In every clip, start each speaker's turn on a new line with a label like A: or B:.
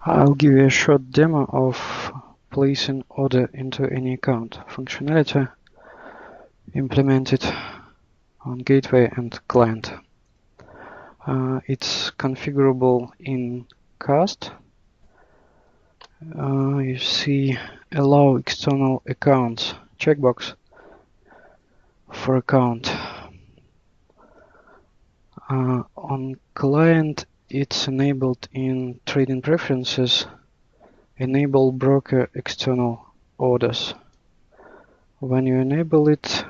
A: I'll give you a short demo of placing order into any account functionality implemented on gateway and client. It's configurable in cast. You see allow external accounts checkbox for account. On client, it's enabled in trading preferences. Enable broker external orders. When you enable it,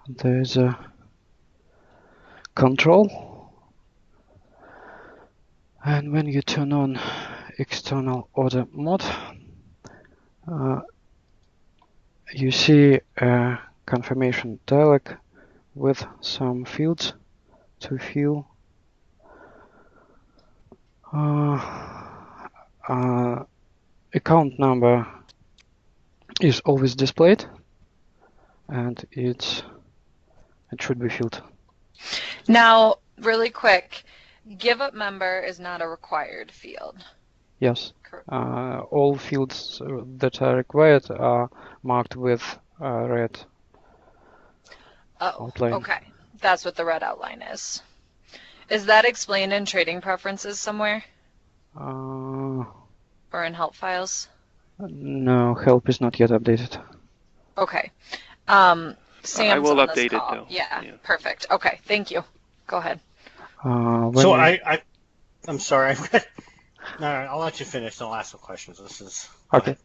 A: there's a control, and when you turn on external order mode, you see a confirmation dialog with some fields to fill. Account number is always displayed, and it should be filled.
B: Now, really quick, give up member is not a required field.
A: Yes. All fields that are required are marked with red outline.
B: Okay. That's what the red outline is. Is that explained in trading preferences somewhere? Or in help files?
A: No, help is not yet updated.
B: Okay. Sam's
C: I will
B: on
C: update
B: this
C: it
B: call.
C: though.
B: Yeah, perfect. Okay, thank you. Go ahead.
D: So I'm sorry. No, I'll let you finish. I'll ask some questions. This is
A: okay.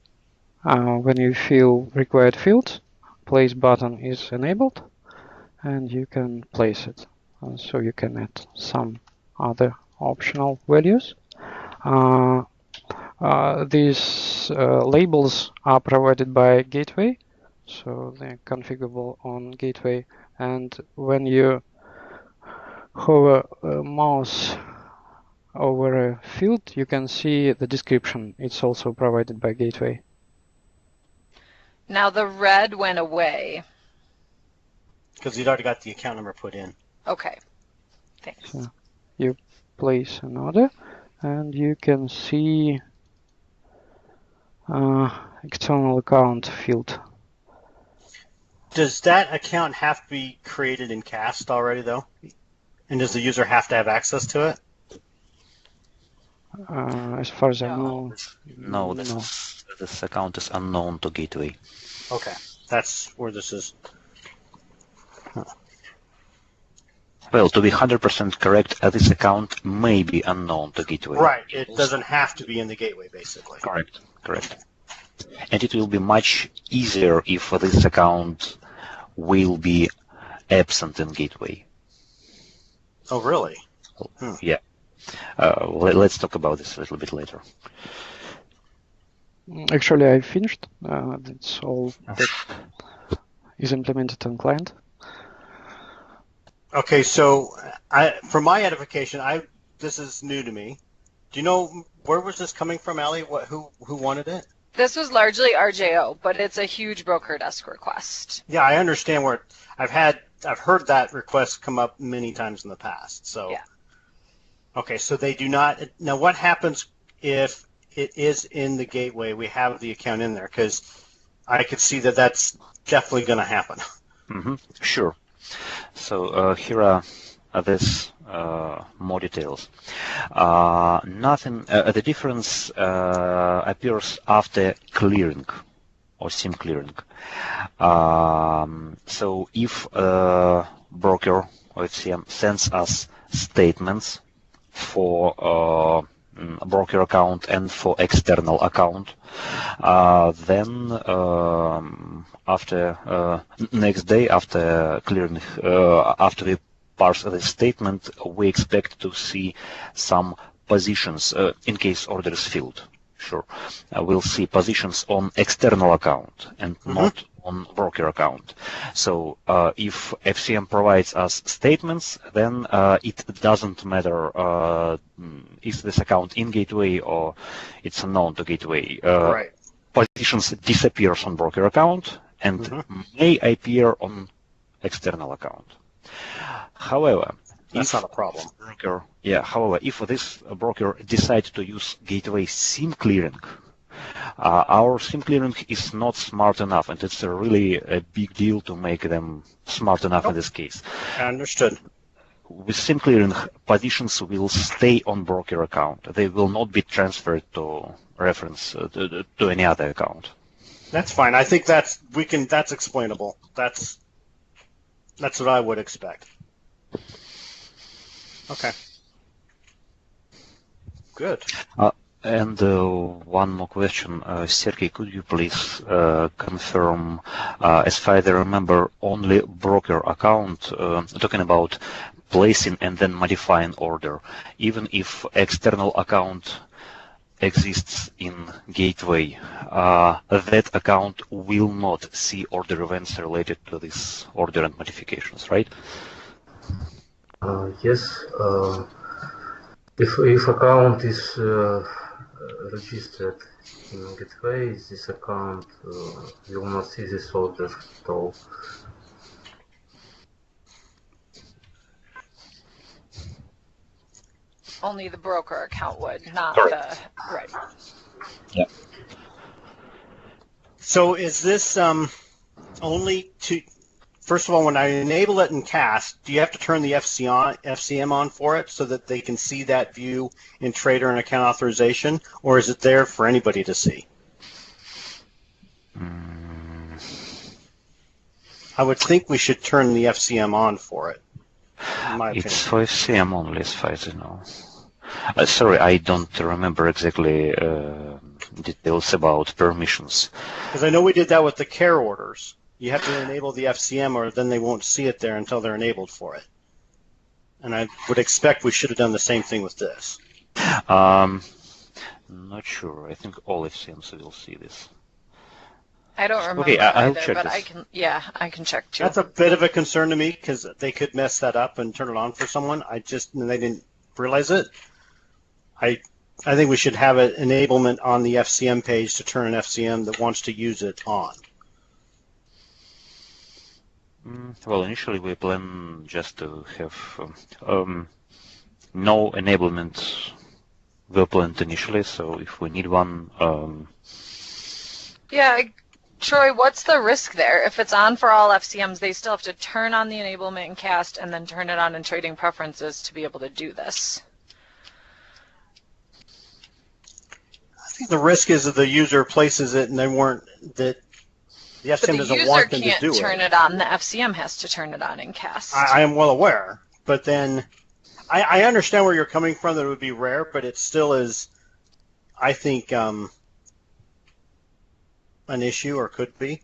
A: When you fill required fields, place button is enabled, and you can place it. So you can add some other optional values. These labels are provided by Gateway, so they're configurable on Gateway. And when you hover a mouse over a field, you can see the description. It's also provided by Gateway.
B: Now the red went away.
D: Because you'd already got the account number put in.
B: Okay, thanks.
A: So you place an order, and you can see external account field.
D: Does that account have to be created in CAST already, though? And does the user have to have access to it?
A: As far as I know,
E: no. This account is unknown to Gateway.
D: Okay, that's where this is.
E: Well, to be 100% correct, this account may be unknown to Gateway.
D: Right, it doesn't have to be in the gateway, basically.
E: Correct. And it will be much easier if this account will be absent in Gateway.
D: Oh, really?
E: Yeah. Let's talk about this a little bit later.
A: Actually, I finished. That's all that is implemented on client.
D: Okay, so for my edification, this is new to me. Do you know where was this coming from, Ali? Who wanted it?
B: This was largely RJO, but it's a huge broker desk request.
D: Yeah, I understand where I've heard that request come up many times in the past. So yeah. Okay, so they do not. Now, what happens if it is in the gateway? We have the account in there, because I could see that that's definitely going to happen.
E: Mm-hmm. Sure. So here are this more details. The difference appears after clearing or SIM clearing. So if broker or FCM sends us statements for broker account and for external account, then after next day after clearing, after we parse the statement, we expect to see some positions in case order is filled. Sure, we'll see positions on external account and not on broker account. So if FCM provides us statements, then it doesn't matter is this account in gateway or it's unknown to gateway.
D: Right.
E: Positions disappears on broker account and may appear on external account. However,
D: That's not a problem.
E: Broker, yeah. However, if this broker decides to use gateway SIM clearing, our SIM clearing is not smart enough, and it's really a big deal to make them smart enough in this case.
D: Understood.
E: With SIM clearing, positions will stay on broker account. They will not be transferred to reference to any other account.
D: That's fine. I think that's explainable. That's what I would expect. Okay. Good.
E: And one more question, Sergey, could you please confirm, as far as I remember, only broker account, talking about placing and then modifying order, even if external account exists in gateway, that account will not see order events related to this order and modifications, right?
C: Yes. If account is registered in gateway, this account will not see this order at all.
B: Only the broker account would, not
E: Correct.
B: the right.
E: Yeah.
D: So is this only to? First of all, when I enable it in CAST, do you have to turn the FCM on for it so that they can see that view in trader and account authorization, or is it there for anybody to see? I would think we should turn the FCM on for it, in my opinion.
E: It's for FCM only, as far as I know. Sorry, I don't remember exactly details about permissions.
D: Because I know we did that with the care orders. You have to enable the FCM, or then they won't see it there until they're enabled for it. And I would expect we should have done the same thing with this.
E: Not sure. I think all FCMs will see this.
B: I don't remember
E: Okay, I'll
B: either,
E: check
B: but
E: this.
B: I can check too.
D: That's a bit of a concern to me because they could mess that up and turn it on for someone. And they didn't realize it. I think we should have an enablement on the FCM page to turn an FCM that wants to use it on.
E: Well, initially we plan just to have no enablement were planned initially, so if we need one...
B: Yeah, Troy, what's the risk there? If it's on for all FCMs, they still have to turn on the enablement in CAST and then turn it on in trading preferences to be able to do this.
D: I think the risk is that the user places it and the FCM doesn't want them to do it.
B: But the user can't turn it on. The FCM has to turn it on in CAST.
D: I am well aware, but then I understand where you're coming from, that it would be rare, but it still is, I think, an issue, or could be.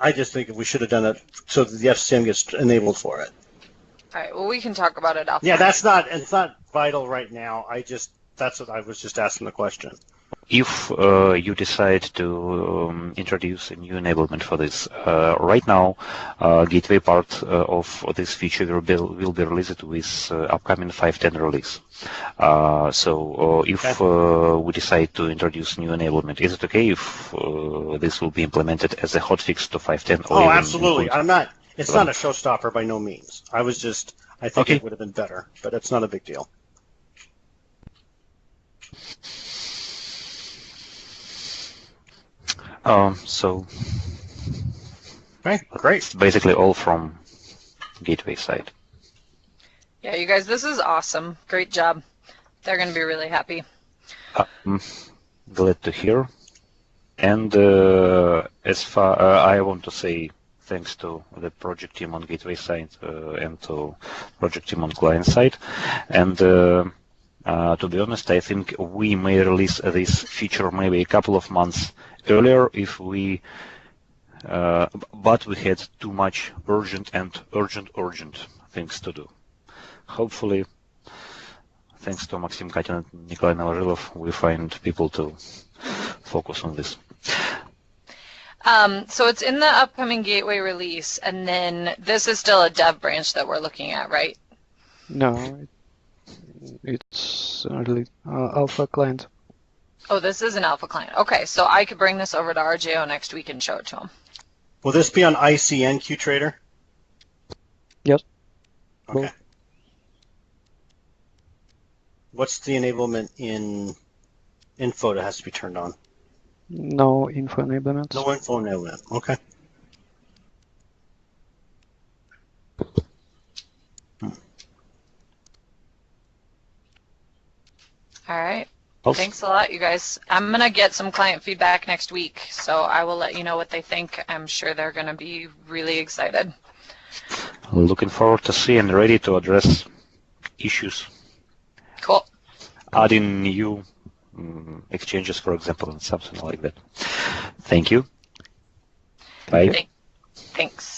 D: I just think we should have done it so that the FCM gets enabled for it.
B: All right, well, we can talk about it offline.
D: Yeah, it's not vital right now. That's what I was just asking the question.
E: If you decide to introduce a new enablement for this, right now, gateway part of this feature will be released with upcoming 5.10 release. So if we decide to introduce new enablement, is it okay if this will be implemented as a hotfix to 5.10?
D: Oh, absolutely. It's not a showstopper by no means. I think
E: Okay.
D: It would have been better, but it's not a big deal.
E: So
D: Okay, great.
E: it's basically all from gateway side.
B: Yeah, you guys, this is awesome. Great job. They're going to be really happy.
E: Glad to hear. And as far I want to say thanks to the project team on gateway side and to project team on client side. And to be honest, I think we may release this feature maybe a couple of months earlier if we, but we had too much urgent things to do. Hopefully, thanks to Maxim Katin and Nikolai Novoжилов, we find people to focus on this.
B: So it's in the upcoming gateway release, and then this is still a dev branch that we're looking at, right?
A: No, it's early alpha client.
B: Oh, this is an alpha client. Okay, so I could bring this over to RJO next week and show it to him.
D: Will this be on ICN QTrader?
A: Yes.
D: Okay. What's the enablement in info that has to be turned on?
A: No info enablement.
D: No info enablement. Okay.
B: All right.
E: Also,
B: Thanks a lot, you guys. I'm going to get some client feedback next week, so I will let you know what they think. I'm sure they're going to be really excited.
E: looking forward to see and ready to address issues.
B: Cool.
E: Adding new exchanges, for example, and something like that. Thank you. Bye.
B: Thanks.